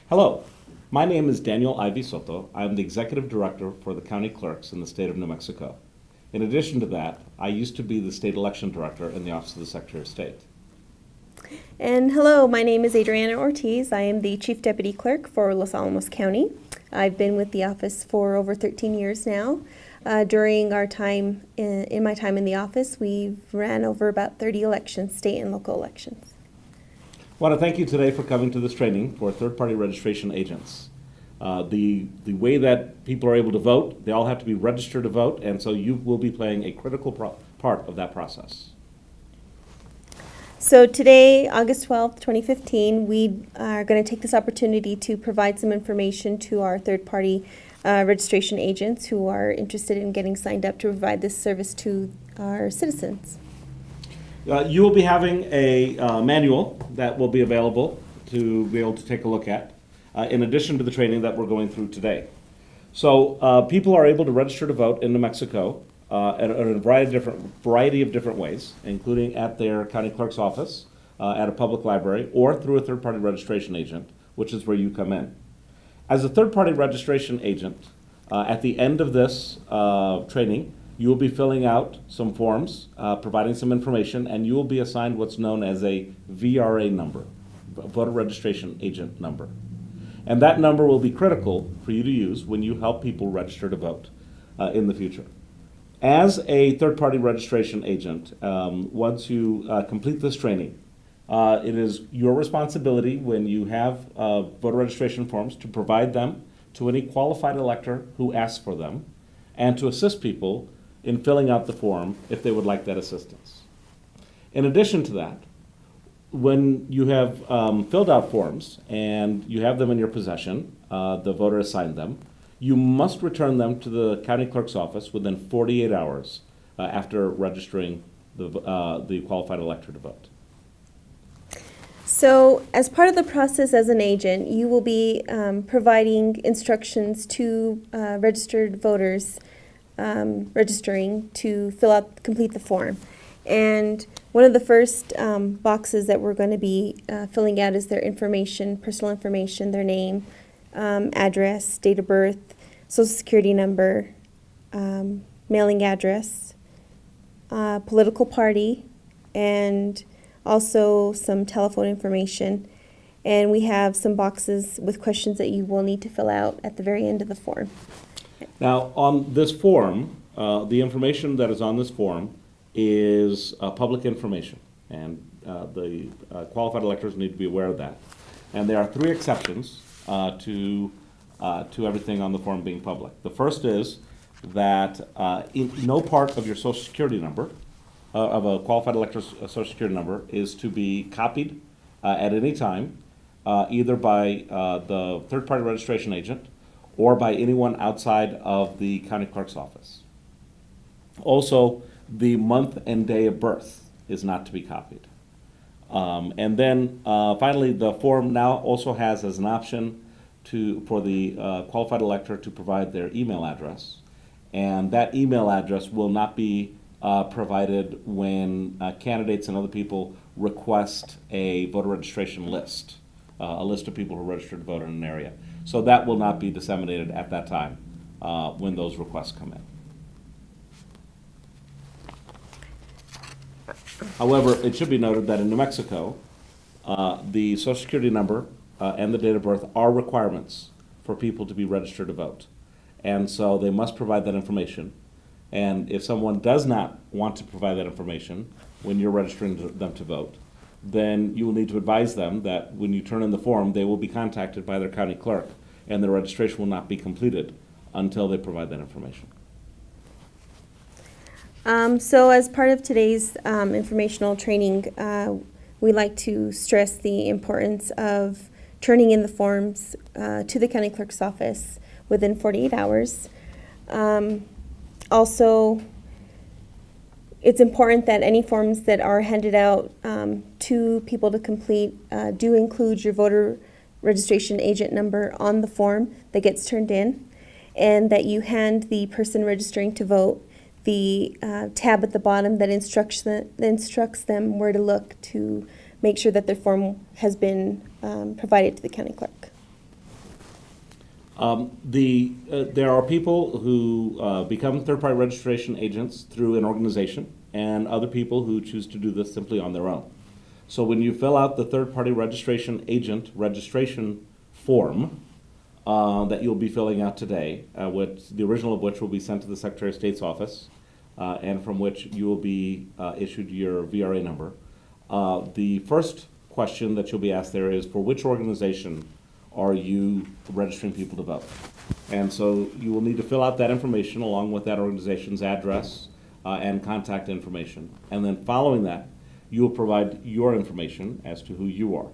Hello, my name is Daniel Ivy Soto. I'm the Executive Director for the County Clerks in the state of New Mexico. In addition to that, I used to be the State Election Director in the Office of the Secretary of State. And hello, my name is Adriana Ortiz. I am the Chief Deputy Clerk for Los Alamos County. I've been with the office for over 13 years now. During our time, in my time in the office, we've ran over about 30 elections, state and local elections. I want to thank you today for coming to this training for third-party registration agents. The way that people are able to vote, they all have to be registered to vote, and so you will be playing a critical part of that process. So today, August 12th, 2015, we are going to take this opportunity to provide some information to our third-party registration agents who are interested in getting signed up to provide this service to our citizens. You will be having a manual that will be available to be able to take a look at, in addition to the training that we're going through today. So people are able to register to vote in New Mexico in a variety of different ways, including at their county clerk's office, at a public library, or through a third-party registration agent, which is where you come in. As a third-party registration agent, at the end of this training, you will be filling out some forms, providing some information, and you will be assigned what's known as a VRA number, voter registration agent number. And that number will be critical for you to use when you help people register to vote in the future. As a third-party registration agent, once you complete this training, it is your responsibility when you have voter registration forms to provide them to any qualified elector who asks for them, and to assist people in filling out the form if they would like that assistance. In addition to that, when you have filled out forms and you have them in your possession, the voter assigned them, you must return them to the county clerk's office within 48 hours after registering the qualified elector to vote. So as part of the process as an agent, you will be providing instructions to registered voters registering to complete the form. And one of the first boxes that we're going to be filling out is their information, personal information, their name, address, date of birth, social security number, mailing address, political party, and also some telephone information. And we have some boxes with questions that you will need to fill out at the very end of the form. Now, on this form, the information that is on this form is public information, and the qualified electors need to be aware of that. And there are three exceptions to everything on the form being public. The first is that no part of your social security number, of a qualified elector's social security number, is to be copied at any time, either by the third-party registration agent or by anyone outside of the county clerk's office. Also, the month and day of birth is not to be copied. And then finally, the form now also has as an option for the qualified elector to provide their email address. And that email address will not be provided when candidates and other people request a voter registration list, a list of people who are registered to vote in an area. So that will not be disseminated at that time when those requests come in. However, it should be noted that in New Mexico, the social security number and the date of birth are requirements for people to be registered to vote. And so they must provide that information. And if someone does not want to provide that information when you're registering them to vote, then you will need to advise them that when you turn in the form, they will be contacted by their county clerk, and their registration will not be completed until they provide that information. So as part of today's informational training, we like to stress the importance of turning in the forms to the county clerk's office within 48 hours. Also, it's important that any forms that are handed out to people to complete do include your voter registration agent number on the form that gets turned in, and that you hand the person registering to vote the tab at the bottom that instructs them where to look to make sure that their form has been provided to the county clerk. There are people who become third-party registration agents through an organization, and other people who choose to do this simply on their own. So when you fill out the third-party registration agent registration form that you'll be filling out today, the original of which will be sent to the Secretary of State's office, and from which you will be issued your VRA number, the first question that you'll be asked there is, for which organization are you registering people to vote? And so you will need to fill out that information along with that organization's address and contact information. And then following that, you will provide your information as to who you are.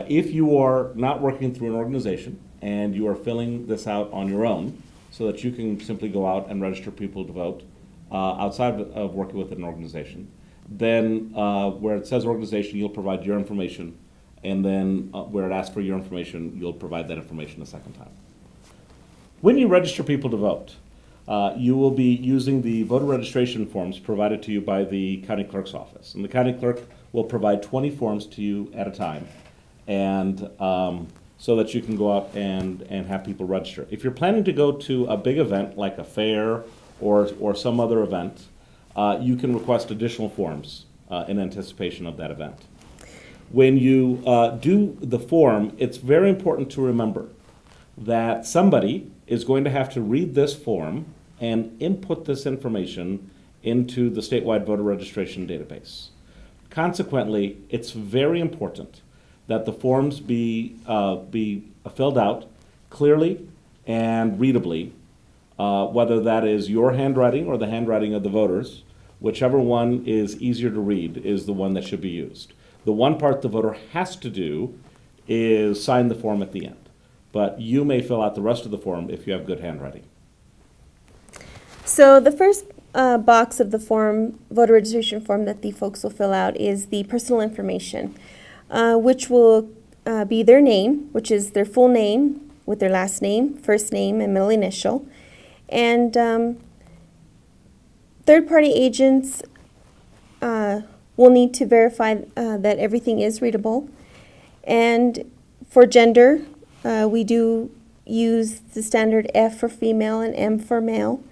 If you are not working through an organization and you are filling this out on your own so that you can simply go out and register people to vote outside of working with an organization, then where it says organization, you'll provide your information, and then where it asks for your information, you'll provide that information a second time. When you register people to vote, you will be using the voter registration forms provided to you by the county clerk's office. And the county clerk will provide 20 forms to you at a time, and so that you can go out and have people register. If you're planning to go to a big event like a fair or some other event, you can request additional forms in anticipation of that event. When you do the form, it's very important to remember that somebody is going to have to read this form and input this information into the statewide voter registration database. Consequently, it's very important that the forms be filled out clearly and readably, whether that is your handwriting or the handwriting of the voters. Whichever one is easier to read is the one that should be used. The one part the voter has to do is sign the form at the end, but you may fill out the rest of the form if you have good handwriting. So the first box of the form, voter registration form that the folks will fill out is the personal information, which will be their name, which is their full name with their last name, first name, and middle initial. And third-party agents will need to verify that everything is readable. And for gender, we do use the standard F for female and M for male.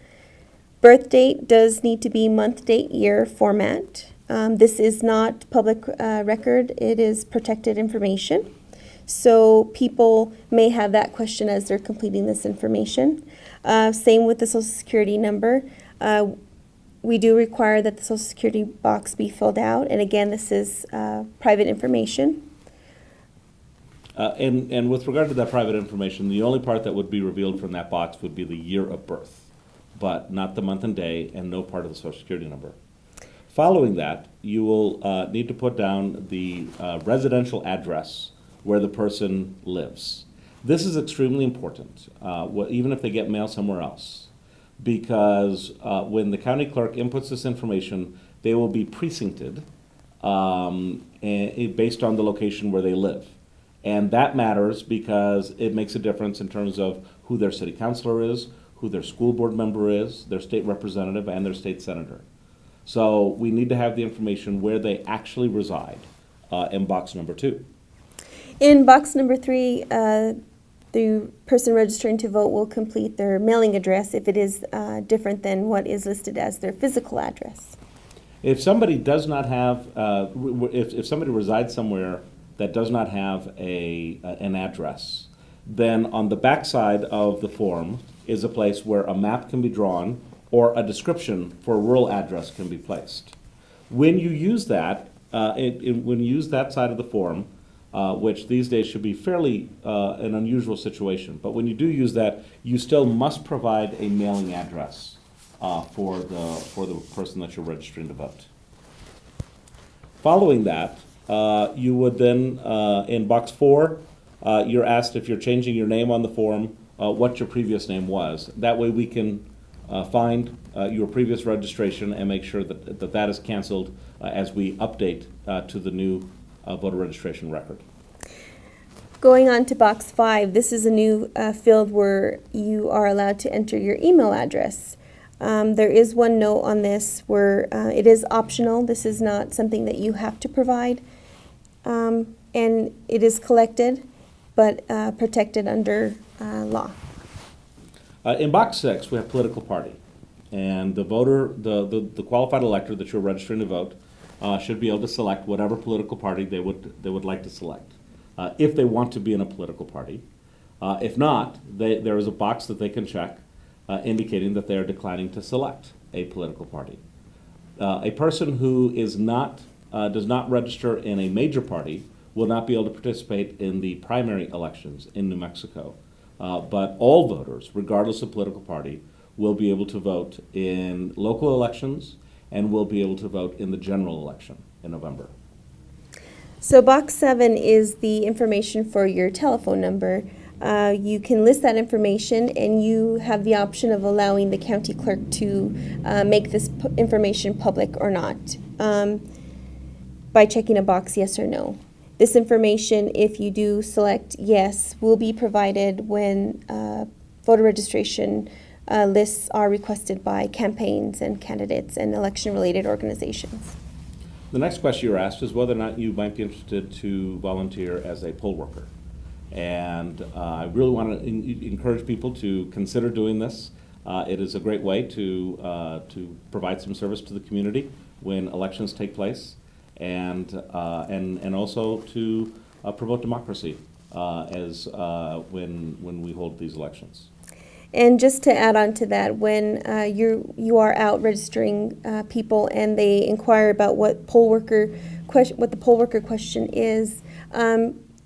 Birth date does need to be month, date, year format. This is not public record. It is protected information. So people may have that question as they're completing this information. Same with the Social Security number. We do require that the Social Security box be filled out. And again, this is private information. And with regard to that private information, the only part that would be revealed from that box would be the year of birth, but not the month and day, and no part of the Social Security number. Following that, you will need to put down the residential address where the person lives. This is extremely important, even if they get mail somewhere else, because when the county clerk inputs this information, they will be precincted based on the location where they live. And that matters because it makes a difference in terms of who their city councilor is, who their school board member is, their state representative, and their state senator. So we need to have the information where they actually reside in box number 2. In box number 3, the person registering to vote will complete their mailing address if it is different than what is listed as their physical address. If somebody does not have, if somebody resides somewhere that does not have an address, then on the back side of the form is a place where a map can be drawn or a description for a rural address can be placed. When you use that, when you use that side of the form, which these days should be fairly an unusual situation, but when you do use that, you still must provide a mailing address for the person that you're registering to vote. Following that, you would then, in box 4, you're asked if you're changing your name on the form, what your previous name was. That way we can find your previous registration and make sure that is canceled as we update to the new voter registration record. Going on to box 5, this is a new field where you are allowed to enter your email address. There is one note on this where it is optional. This is not something that you have to provide. And it is collected, but protected under law. In box 6, we have political party. And the voter, the qualified elector that you're registering to vote should be able to select whatever political party they would like to select, if they want to be in a political party. If not, there is a box that they can check indicating that they are declining to select a political party. A person who is not, does not register in a major party will not be able to participate in the primary elections in New Mexico. But all voters, regardless of political party, will be able to vote in local elections and will be able to vote in the general election in November. So box 7 is the information for your telephone number. You can list that information, and you have the option of allowing the county clerk to make this information public or not by checking a box yes or no. This information, if you do select yes, will be provided when voter registration lists are requested by campaigns and candidates and election-related organizations. The next question you were asked is whether or not you might be interested to volunteer as a poll worker. And I really want to encourage people to consider doing this. It is a great way to provide some service to the community when elections take place, and also to promote democracy as when we hold these elections. And just to add on to that, when you are out registering people and they inquire about what the poll worker question is,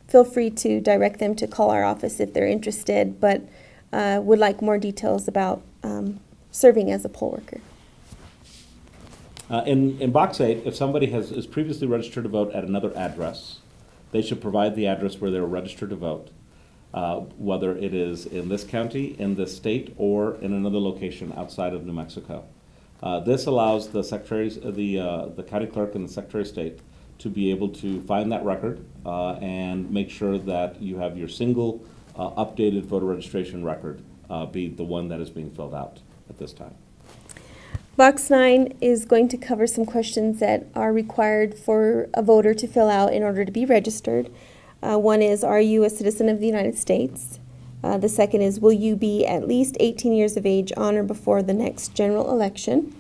feel free to direct them to call our office if they're interested, but would like more details about serving as a poll worker. In box 8, if somebody is previously registered to vote at another address, they should provide the address where they were registered to vote, whether it is in this county, in this state, or in another location outside of New Mexico. This allows the secretaries, the county clerk and the secretary of state to be able to find that record and make sure that you have your single updated voter registration record be the one that is being filled out at this time. Box 9 is going to cover some questions that are required for a voter to fill out in order to be registered. One is, are you a citizen of the United States? The second is, will you be at least 18 years of age on or before the next general election?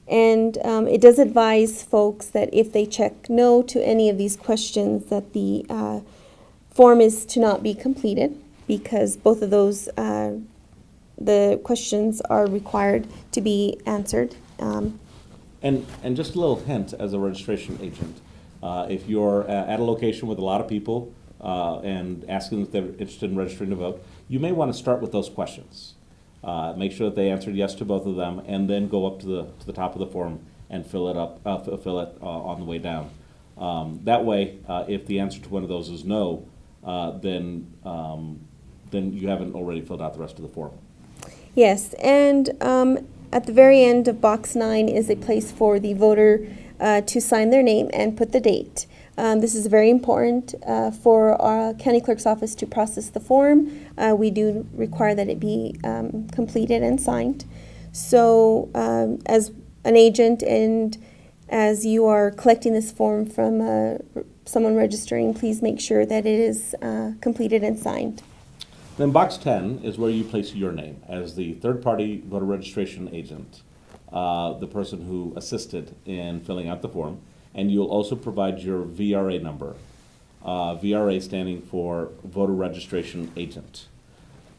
And it does advise folks that if they check no to any of these questions, that the form is to not be completed, because both of those the questions are required to be answered. And just a little hint as a registration agent, if you're at a location with a lot of people and asking if they're interested in registering to vote, you may want to start with those questions. Make sure that they answered yes to both of them, and then go up to the top of the form and fill it on the way down. That way, if the answer to one of those is no, then you haven't already filled out the rest of the form. Yes, and at the very end of box 9 is a place for the voter to sign their name and put the date. This is very important for our county clerk's office to process the form. We do require that it be completed and signed. So as an agent and as you are collecting this form from someone registering, please make sure that it is completed and signed. Then box 10 is where you place your name as the third-party voter registration agent, the person who assisted in filling out the form, and you'll also provide your VRA number, VRA standing for voter registration agent.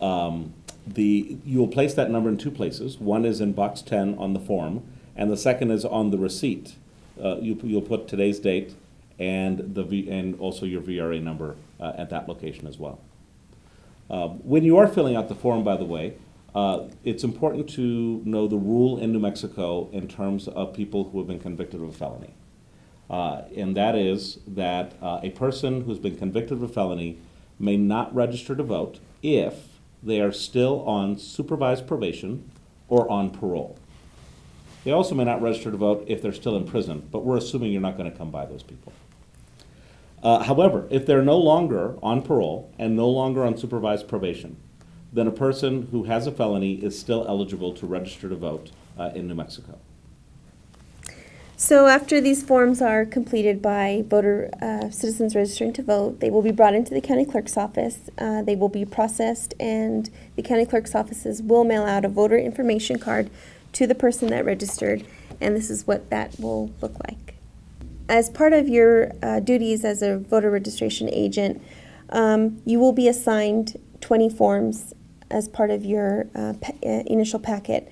You'll place that number in two places. One is in box 10 on the form, and the second is on the receipt. You'll put today's date and also your VRA number at that location as well. When you are filling out the form, by the way, it's important to know the rule in New Mexico in terms of people who have been convicted of a felony. And that is that a person who's been convicted of a felony may not register to vote if they are still on supervised probation or on parole. They also may not register to vote if they're still in prison, but we're assuming you're not going to come by those people. However, if they're no longer on parole and no longer on supervised probation, then a person who has a felony is still eligible to register to vote in New Mexico. So after these forms are completed by citizens registering to vote, they will be brought into the county clerk's office. They will be processed, and the county clerk's offices will mail out a voter information card to the person that registered, and this is what that will look like. As part of your duties as a voter registration agent, you will be assigned 20 forms as part of your initial packet.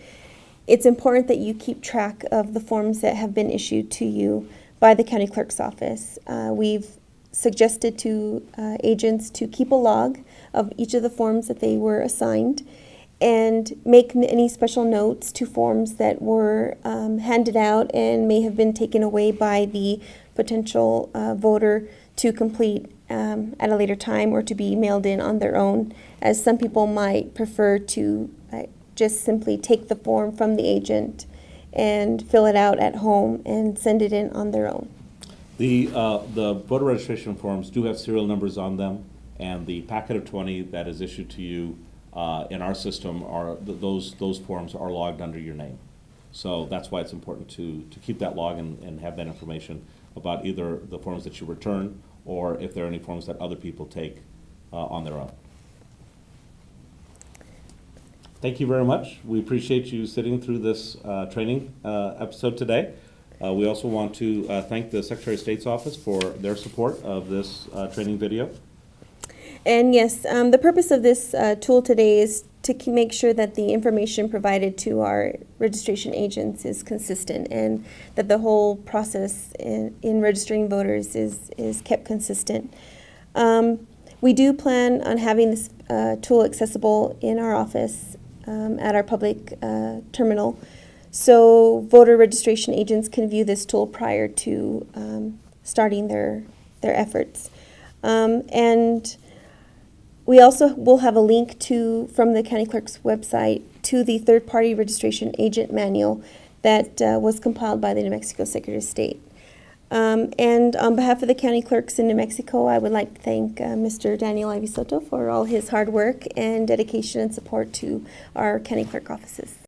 It's important that you keep track of the forms that have been issued to you by the county clerk's office. We've suggested to agents to keep a log of each of the forms that they were assigned and make any special notes to forms that were handed out and may have been taken away by the potential voter to complete at a later time or to be mailed in on their own, as some people might prefer to just simply take the form from the agent and fill it out at home and send it in on their own. The voter registration forms do have serial numbers on them, and the packet of 20 that is issued to you in our system are those forms are logged under your name. So that's why it's important to keep that log and have that information about either the forms that you return or if there are any forms that other people take on their own. Thank you very much. We appreciate you sitting through this training episode today. We also want to thank the Secretary of State's office for their support of this training video. And yes, the purpose of this tool today is to make sure that the information provided to our registration agents is consistent and that the whole process in registering voters is kept consistent. We do plan on having this tool accessible in our office at our public terminal, so voter registration agents can view this tool prior to starting their efforts. And we also will have a link from the county clerk's website to the third-party registration agent manual that was compiled by the New Mexico Secretary of State. And on behalf of the county clerks in New Mexico, I would like to thank Mr. Daniel Ivy Soto for all his hard work and dedication and support to our county clerk offices.